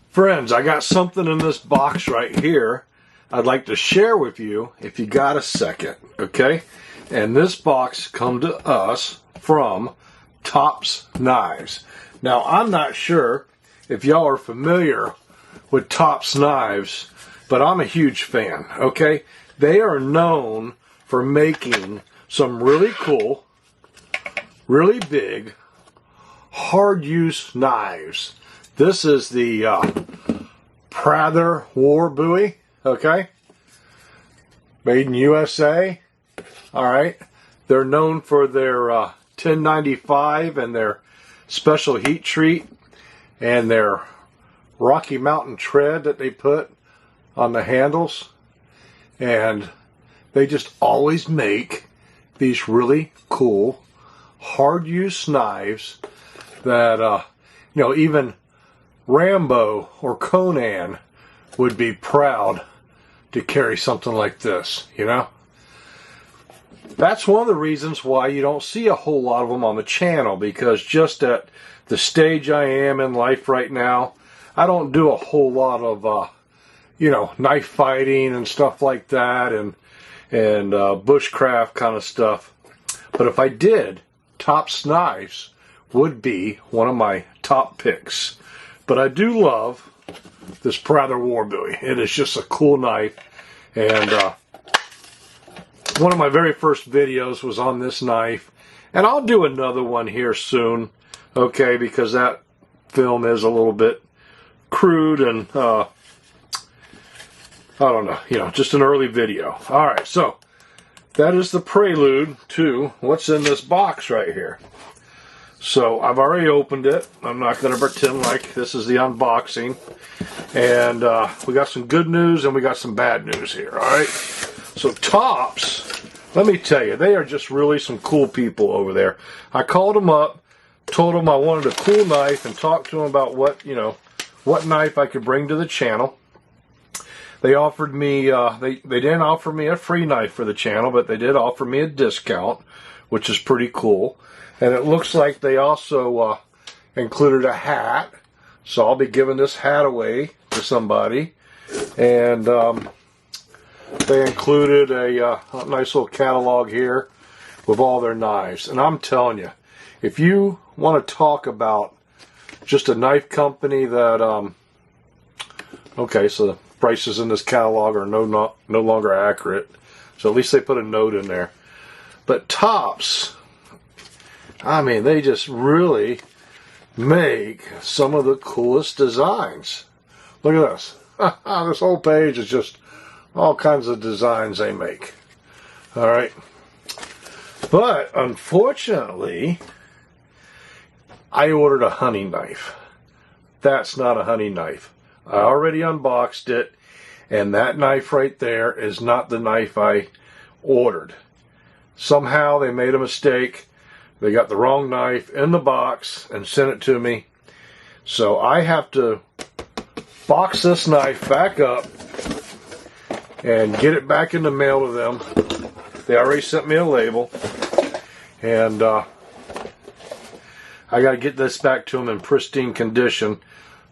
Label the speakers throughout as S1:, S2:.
S1: Friends, I got something in this box right here I'd like to share with you if you got a second, okay? And this box come to us from Tops Knives. Now, I'm not sure if y'all are familiar with Tops Knives, but I'm a huge fan, okay? They are known for making some really cool, really big, hard-use knives. This is the Prather War Bowie, okay? Made in USA, all right? They're known for their 1095 and their special heat treat and their Rocky Mountain tread that they put on the handles. And they just always make these really cool, hard-use knives that, you know, even Rambo or Conan would be proud to carry something like this, you know? That's one of the reasons why you don't see a whole lot of them on the channel, because just at the stage I am in life right now, I don't do a whole lot of, you know, knife fighting and stuff like that, and bushcraft kind of stuff. But if I did, Tops Knives would be one of my top picks. But I do love this Prather War Bowie. It is just a cool knife. And one of my very first videos was on this knife. And I'll do another one here soon, okay, because that film is a little bit crude and, I don't know, you know, just an early video. All right, so that is the prelude to what's in this box right here. So I've already opened it. I'm not going to pretend like this is the unboxing. And we got some good news and we got some bad news here, all right? So Tops, let me tell you, they are just really some cool people over there. I called them up, told them I wanted a cool knife, and talked to them about what, you know, what knife I could bring to the channel. They offered me, they didn't offer me a free knife for the channel, but they did offer me a discount, which is pretty cool. And it looks like they also included a hat. So I'll be giving this hat away to somebody. And they included a nice little catalog here with all their knives. And I'm telling you, if you want to talk about just a knife company that, okay, so the prices in this catalog are no longer accurate. So at least they put a note in there. But Tops, I mean, they just really make some of the coolest designs. Look at this. This whole page is just all kinds of designs they make. All right. But unfortunately, I ordered a hunting knife. That's not a hunting knife. I already unboxed it, and that knife right there is not the knife I ordered. Somehow they made a mistake. They got the wrong knife in the box and sent it to me. So I have to box this knife back up and get it back in the mail to them. They already sent me a label. And I got to get this back to them in pristine condition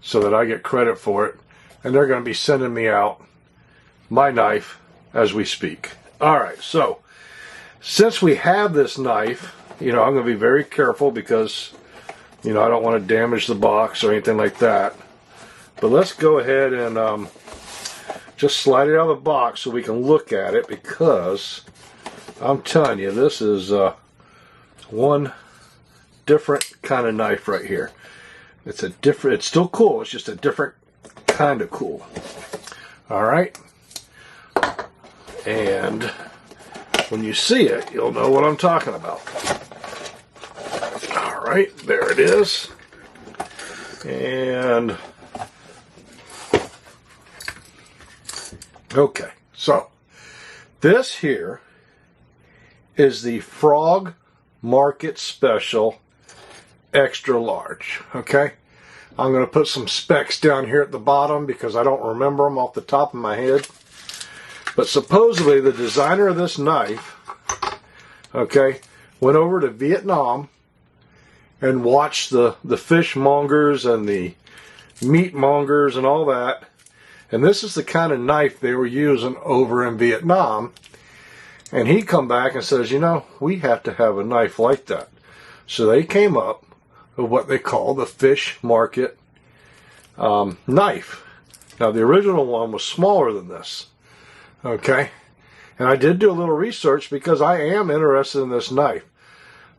S1: so that I get credit for it. And they're going to be sending me out my knife as we speak. All right, so since we have this knife, you know, I'm going to be very careful because, you know, I don't want to damage the box or anything like that. But let's go ahead and just slide it out of the box so we can look at it, because I'm telling you, this is one different kind of knife right here. It's still cool. It's just a different kind of cool. All right. And when you see it, you'll know what I'm talking about. All right, there it is. And okay, so this here is the Frog Market Special Extra Large. Okay, I'm going to put some specs down here at the bottom because I don't remember them off the top of my head. But supposedly the designer of this knife, okay, went over to Vietnam and watched the fishmongers and the meat mongers and all that. And this is the kind of knife they were using over in Vietnam. And he come back and says, you know, we have to have a knife like that. So they came up with what they call the fish market knife. Now, the original one was smaller than this. Okay? And I did do a little research because I am interested in this knife.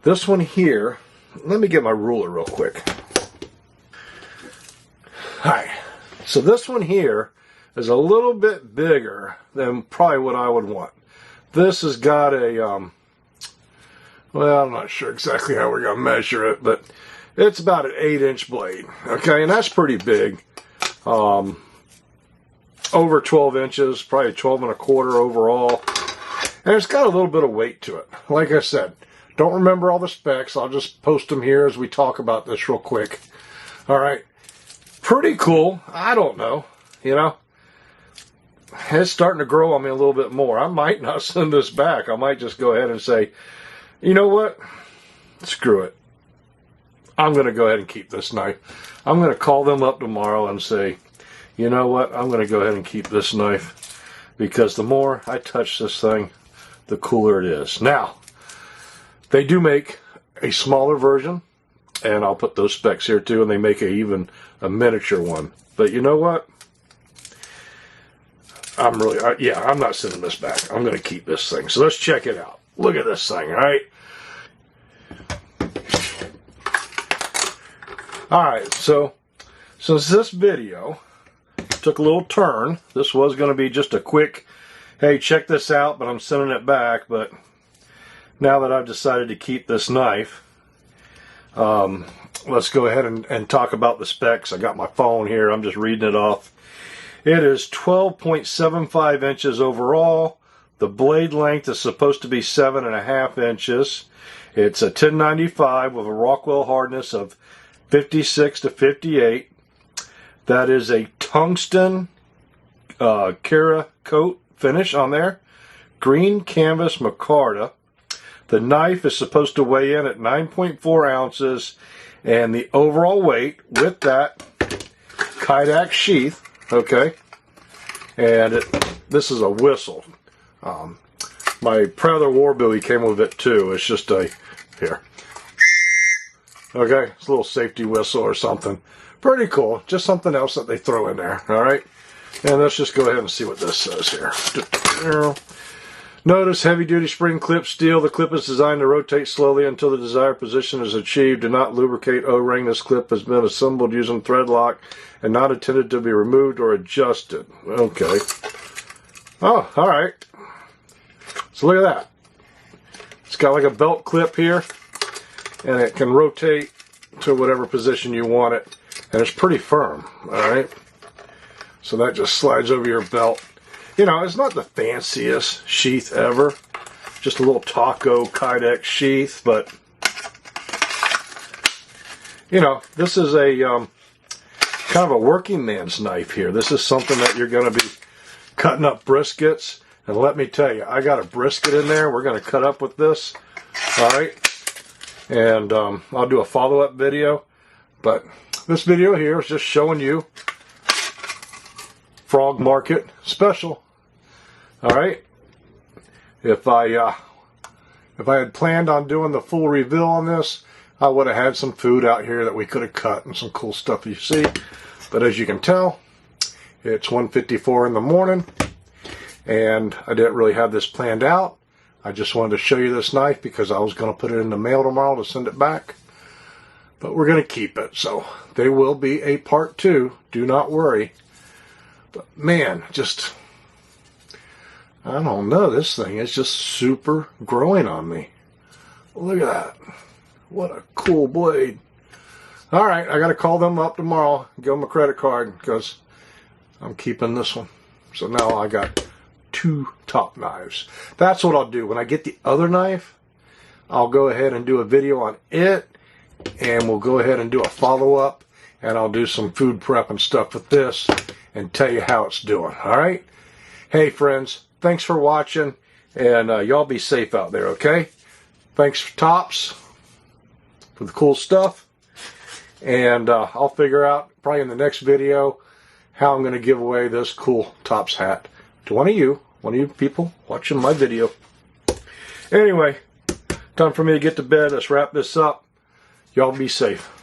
S1: This one here, let me get my ruler real quick. Alright, so this one here is a little bit bigger than probably what I would want. This has got a, well, I'm not sure exactly how we're going to measure it, but it's about an 8-inch blade. Okay, and that's pretty big. Over 12 inches, probably 12 and a quarter overall. And it's got a little bit of weight to it. Like I said, don't remember all the specs. I'll just post them here as we talk about this real quick. All right. Pretty cool. I don't know. You know, it's starting to grow on me a little bit more. I might not send this back. I might just go ahead and say, you know what? Screw it. I'm going to go ahead and keep this knife. I'm going to call them up tomorrow and say, you know what? I'm going to go ahead and keep this knife because the more I touch this thing, the cooler it is. Now, they do make a smaller version, and I'll put those specs here too, and they make even a miniature one. But you know what? I'm not sending this back. I'm going to keep this thing. So let's check it out. Look at this thing, all right? All right, so since this video took a little turn, this was going to be just a quick, hey, check this out, but I'm sending it back. But now that I've decided to keep this knife, let's go ahead and talk about the specs. I got my phone here. I'm just reading it off. It is 12.75 inches overall. The blade length is supposed to be 7.5 inches. It's a 1095 with a Rockwell hardness of 56 to 58. That is a tungsten Cerakote finish on there. Green canvas micarta. The knife is supposed to weigh in at 9.4 ounces. And the overall weight with that Kydex sheath, okay, and this is a whistle. My Prather Warbilly came with it too. It's just a, here. Okay, it's a little safety whistle or something. Pretty cool. Just something else that they throw in there, all right? And let's just go ahead and see what this says here. Notice heavy-duty spring clip steel. The clip is designed to rotate slowly until the desired position is achieved. Do not lubricate O-ring. This clip has been assembled using thread lock and not intended to be removed or adjusted. Okay. Oh, all right. So look at that. It's got like a belt clip here, and it can rotate to whatever position you want it. And it's pretty firm, all right? So that just slides over your belt. You know, it's not the fanciest sheath ever. Just a little taco Kydex sheath, but, you know, this is a kind of a working man's knife here. This is something that you're going to be cutting up briskets. And let me tell you, I got a brisket in there. We're going to cut up with this, all right? And I'll do a follow-up video. But this video here is just showing you Frog Market Special. All right. If I had planned on doing the full reveal on this, I would have had some food out here that we could have cut and some cool stuff you see. But as you can tell, it's 1:54 in the morning, and I didn't really have this planned out. I just wanted to show you this knife because I was going to put it in the mail tomorrow to send it back. But we're going to keep it, so there will be a part 2. Do not worry. But man, just, I don't know, this thing is just super growing on me. Look at that. What a cool blade. All right, I got to call them up tomorrow, give them a credit card because I'm keeping this one. So now I got 2 top knives. That's what I'll do. When I get the other knife, I'll go ahead and do a video on it, and we'll go ahead and do a follow-up, and I'll do some food prep and stuff with this and tell you how it's doing, all right? Hey, friends, thanks for watching, and y'all be safe out there, okay? Thanks, Tops, for the cool stuff, And I'll figure out probably in the next video how I'm going to give away this cool Tops hat to one of you people watching my video. Anyway, time for me to get to bed. Let's wrap this up. Y'all be safe.